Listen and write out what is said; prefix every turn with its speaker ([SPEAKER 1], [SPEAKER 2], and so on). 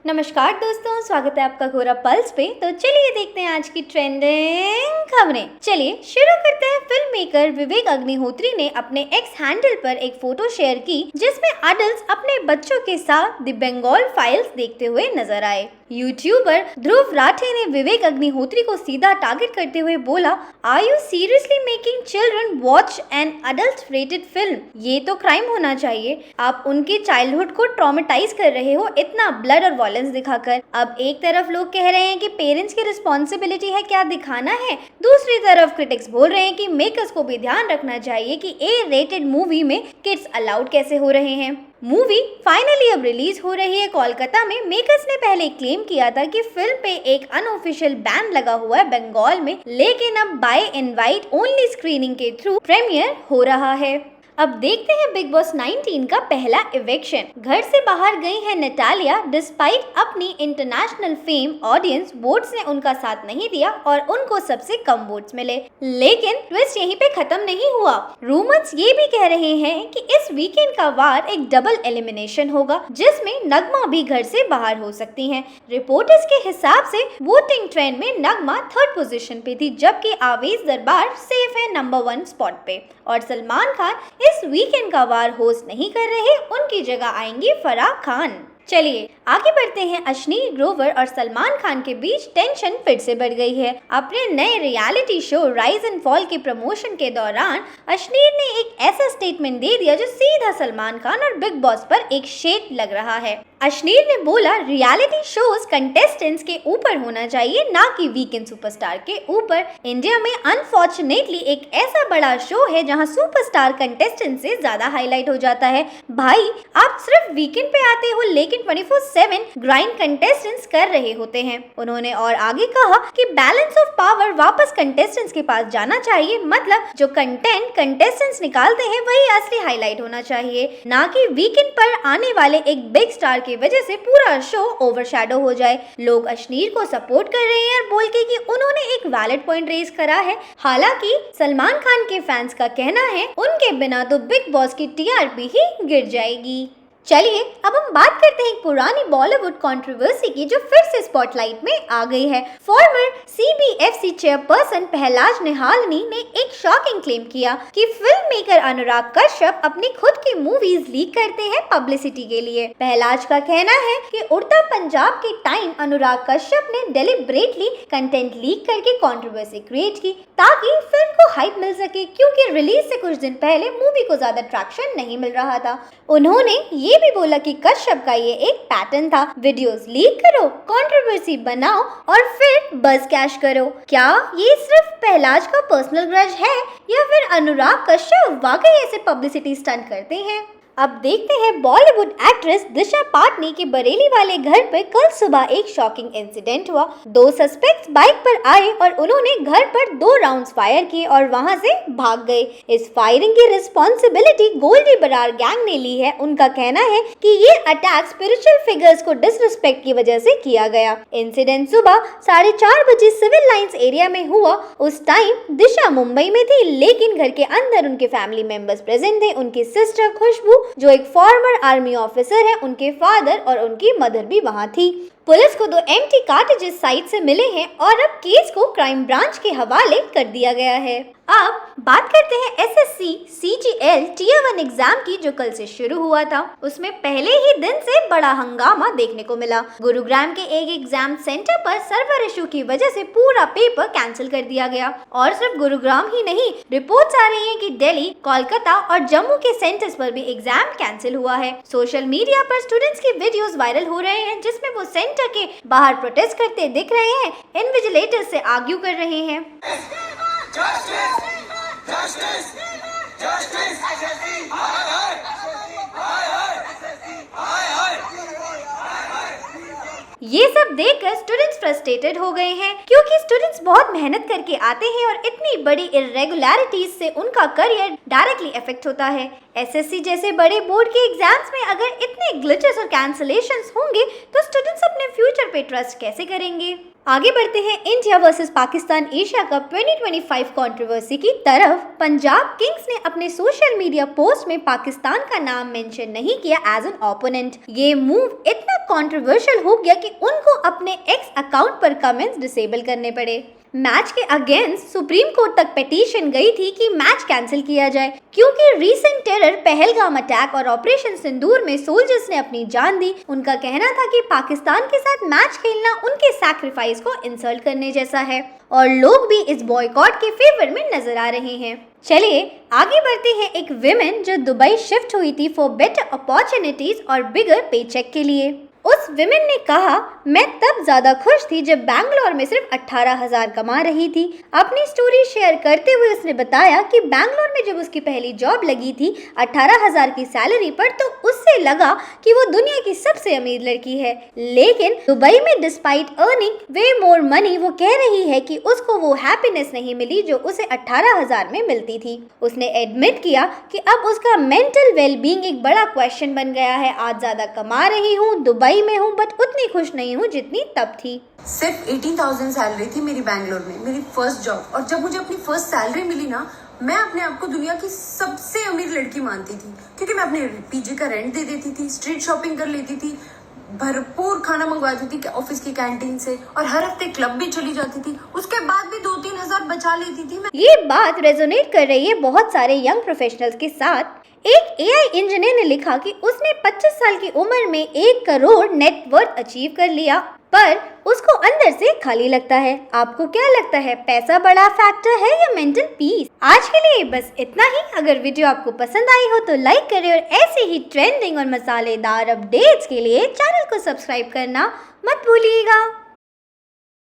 [SPEAKER 1] नमस्कार दोस्तों, स्वागत है आपका गोरा पल्स पे। तो चलिए देखते हैं आज की ट्रेंडिंग खबरें। चलिए शुरू करते हैं। फिल्म मेकर विवेक अग्निहोत्री ने अपने एक्स हैंडल पर एक फोटो शेयर की जिसमें एडल्ट्स अपने बच्चों के साथ द बंगाल फाइल्स देखते हुए नजर आए। यूट्यूबर ध्रुव राठे ने विवेक अग्निहोत्री को सीधा टारगेट करते हुए बोला, are you seriously making children watch an adult rated film? ये तो क्राइम होना चाहिए। आप उनके चाइल्डहुड को ट्रॉमेटाइज कर रहे हो इतना ब्लड और वायलेंस दिखाकर। अब एक तरफ लोग कह रहे हैं कि पेरेंट्स की रिस्पॉन्सिबिलिटी है क्या दिखाना है, दूसरी तरफ क्रिटिक्स बोल रहे हैं कि मेकर्स को भी ध्यान रखना चाहिए कि ए रेटेड मूवी में किड्स अलाउड कैसे हो रहे हैं। मूवी फाइनली अब रिलीज हो रही है कोलकाता में। मेकर्स ने पहले क्लेम किया था कि फिल्म पे एक अनऑफिशियल बैन लगा हुआ है बंगाल में, लेकिन अब बाय इनवाइट ओनली स्क्रीनिंग के थ्रू प्रीमियर हो रहा है। अब देखते हैं बिग बॉस 19 का पहला इवेक्शन। घर से बाहर गई है नटालिया। डिस्पाइट अपनी इंटरनेशनल फेम, ऑडियंस वोट्स ने उनका साथ नहीं दिया और उनको सबसे कम वोट्स मिले। लेकिन ट्विस्ट यहीं पे खत्म नहीं हुआ। रूमर्स ये भी कह रहे हैं कि इस वीकेंड का वार एक डबल एलिमिनेशन होगा जिसमें नगमा भी घर से बाहर हो सकती हैं। रिपोर्टर्स के हिसाब से वोटिंग ट्रेंड में नगमा 3rd पोजीशन पे थी, जबकि आवेश दरबार सेफ है नंबर 1 स्पॉट पे और सलमान खान इस वीकेंड का वार होस्ट नहीं कर रहे, उनकी जगह आएंगी फराह खान। चलिए आगे बढ़ते हैं। अश्नीर ग्रोवर और सलमान खान के बीच टेंशन फिर से बढ़ गई है। अपने नए reality show rise and fall के प्रमोशन के दौरान अश्नीर ने एक ऐसा स्टेटमेंट दे दिया जो सीधा सलमान खान और बिग बॉस पर एक शेड लग रहा है। अश्नीर ने बोला, रियलिटी शोज कंटेस्टेंट्स के ऊपर होना चाहिए, ना कि वीकेंड सुपरस्टार के ऊपर। इंडिया में अनफॉर्चुनेटली एक ऐसा बड़ा शो है जहां सुपरस्टार कंटेस्टेंट से ज्यादा हाईलाइट हो जाता है। भाई आप सिर्फ वीकेंड पे आते हो लेकिन 24/7 ग्राइंड कंटेस्टेंट्स कर रहे होते हैं। उन्होंने और आगे कहा कि बैलेंस ऑफ पावर वापस कंटेस्टेंट्स के पास जाना चाहिए, मतलब जो कंटेंट कंटेस्टेंट्स निकालते हैं वही असली हाईलाइट होना चाहिए, ना कि वीकेंड पर आने वाले एक बिग स्टार की वजह से पूरा शो ओवरशैडो हो जाए। लोग अश्नीर को सपोर्ट कर रहे हैं और बोल के कि उन्होंने एक वैलिड पॉइंट रेज करा है। हालांकि सलमान खान के फैंस का कहना है उनके बिना तो बिग बॉस की टीआरपी ही गिर जाएगी। चलिए अब हम बात करते हैं पुरानी बॉलीवुड कंट्रोवर्सी की जो फिर से स्पॉटलाइट में आ गई है। फॉर्मर सीबीएफसी चेयरपर्सन पहलाज निहालनी ने एक शॉकिंग क्लेम किया कि फिल्म मेकर अनुराग कश्यप अपनी खुद की मूवीज लीक करते हैं पब्लिसिटी के लिए। पहलाज का कहना है कि उड़ता पंजाब के टाइम अनुराग कश्यप ने डेलिब्रेटली कंटेंट लीक करके कंट्रोवर्सी क्रिएट की ताकि फिल्म को हाइप मिल सके, क्योंकि रिलीज से कुछ दिन पहले मूवी को ज्यादा ट्रैक्शन नहीं मिल रहा था। उन्होंने ये भी बोला कि कश्यप का ये एक पैटर्न था, वीडियोस लीक करो, कंट्रोवर्सी बनाओ और फिर बस कैश करो। क्या ये सिर्फ पहलाज का पर्सनल ग्रज है या फिर अनुराग कश्यप वाकई ऐसे पब्लिसिटी स्टंट करते हैं? अब देखते हैं बॉलीवुड एक्ट्रेस दिशा पाटनी के बरेली वाले घर पर कल सुबह एक शॉकिंग इंसिडेंट हुआ। 2 सस्पेक्ट्स बाइक पर आए और उन्होंने घर पर 2 राउंड्स फायर किए और वहां से भाग गए। इस फायरिंग की रिस्पॉन्सिबिलिटी गोल्डी बरार गैंग ने ली है। उनका कहना है कि ये अटैक स्पिरिचुअल फिगर्स को डिसरिस्पेक्ट की वजह से किया गया। इंसिडेंट सुबह 4:30 बजे सिविल लाइंस एरिया में हुआ। उस टाइम दिशा मुंबई में थी, लेकिन घर के अंदर उनके फैमिली मेंबर्स प्रेजेंट थे। उनकी सिस्टर खुशबू जो एक फॉर्मर आर्मी ऑफिसर है, उनके फादर और उनकी मदर भी वहां थी। पुलिस को 2 एम्प्टी कार्ट्रिजेस साइट से मिले हैं और अब केस को क्राइम ब्रांच के हवाले कर दिया गया है। अब बात करते हैं एसएससी सीजीएल टियर 1 एग्जाम की जो कल से शुरू हुआ था। उसमें पहले ही दिन से बड़ा हंगामा देखने को मिला। गुरुग्राम के एक एग्जाम सेंटर पर सर्वर इशू की वजह से पूरा पेपर कैंसिल कर दिया गया। और सिर्फ गुरुग्राम ही नहीं, रिपोर्ट्स आ रही हैं कि दिल्ली, कोलकाता और जम्मू के सेंटर्स पर भी एग्जाम कैंसिल हुआ है। सोशल मीडिया पर स्टूडेंट्स की वीडियोस वायरल हो रहे हैं जिसमें वो सेंटर के बाहर प्रोटेस्ट करते दिख रहे हैं, इन्विजिलेटर्स से आर्ग्यू कर रहे हैं। ये सब देखकर स्टूडेंट्स फ्रस्ट्रेटेड हो गए हैं, क्योंकि स्टूडेंट्स बहुत मेहनत करके आते हैं और इतनी बड़ी इरेगुलरिटीज से उनका करियर डायरेक्टली इफेक्ट होता है। एसएससी जैसे बड़े बोर्ड के एग्जाम्स में अगर इतने ग्लिचेस और कैंसलेशंस होंगे तो स्टूडेंट्स अपने फ्यूचर पे ट्रस्ट कैसे करेंगे। आगे बढ़ते हैं India versus Pakistan Asia cup 2025 controversy की तरफ। पंजाब किंग्स ने अपने सोशल मीडिया पोस्ट में पाकिस्तान का नाम मेंशन नहीं किया एज एन ओपोनेंट। ये मूव इतना कंट्रोवर्शियल हो गया कि उनको अपने एक्स अकाउंट पर कमेंट्स डिसेबल करने पड़े। मैच के अगेंस्ट सुप्रीम कोर्ट तक पिटीशन गई थी कि मैच कैंसिल किया जाए, क्योंकि रीसेंट टेरर पहलगाम अटैक और ऑपरेशन सिंदूर में सोल्जर्स ने अपनी जान दी। उनका कहना था कि पाकिस्तान के साथ मैच खेलना उनके सैक्रिफाइस को इंसल्ट करने जैसा है और लोग भी इस बॉयकॉट के फेवर में नजर आ रहे हैं। चलिए आगे बढ़ते हैं एक विमेन जो दुबई शिफ्ट हुई थी फॉर बेटर अपॉर्चुनिटीज और बिगर पेचेक के लिए। उस विमेन ने कहा, मैं तब ज्यादा खुश थी जब बैंगलोर में सिर्फ 18,000 कमा रही थी। अपनी स्टोरी शेयर करते हुए उसने बताया कि बैंगलोर में जब उसकी पहली जॉब लगी थी 18,000 की सैलरी पर, तो उससे लगा कि वो दुनिया की सबसे अमीर लड़की है। लेकिन दुबई में डिस्पाइट अर्निंग वे मोर मनी, वो कह रही है कि उसको वो हैप्पीनेस नहीं मिली जो उसे 18,000 में मिलती थी। उसने एडमिट किया कि अब उसका मेंटल वेलबींग एक बड़ा क्वेश्चन बन गया है। आज ज्यादा कमा रही हूँ, दुबई में हूँ, बट उतनी खुश नहीं हूँ जितनी तब थी।
[SPEAKER 2] सिर्फ 18,000 सैलरी थी मेरी बैंगलोर में, मेरी फर्स्ट जॉब। और जब मुझे अपनी फर्स्ट सैलरी मिली ना, मैं अपने आप को दुनिया की सबसे अमीर लड़की मानती थी, क्योंकि मैं अपने पीजी का रेंट दे देती थी, स्ट्रीट शॉपिंग कर लेती थी, भरपूर खाना मंगवाती थी ऑफिस की कैंटीन से, और हर हफ्ते क्लब भी चली जाती थी। उसके बाद भी 2-3 हजार बचा लेती थी मैं।
[SPEAKER 1] ये बात रेजोनेट कर रही है बहुत सारे यंग प्रोफेशनल्स के साथ। एक एआई इंजीनियर ने लिखा कि उसने 25 साल की उम्र में 1 करोड़ नेट वर्थ अचीव कर लिया, पर उसको अंदर से खाली लगता है। आपको क्या लगता है, पैसा बड़ा फैक्टर है या मेंटल पीस? आज के लिए बस इतना ही। अगर वीडियो आपको पसंद आई हो तो लाइक करें और ऐसे ही ट्रेंडिंग और मसालेदार अपडेट्स के लिए चैनल को सब्सक्राइब करना मत भूलिएगा।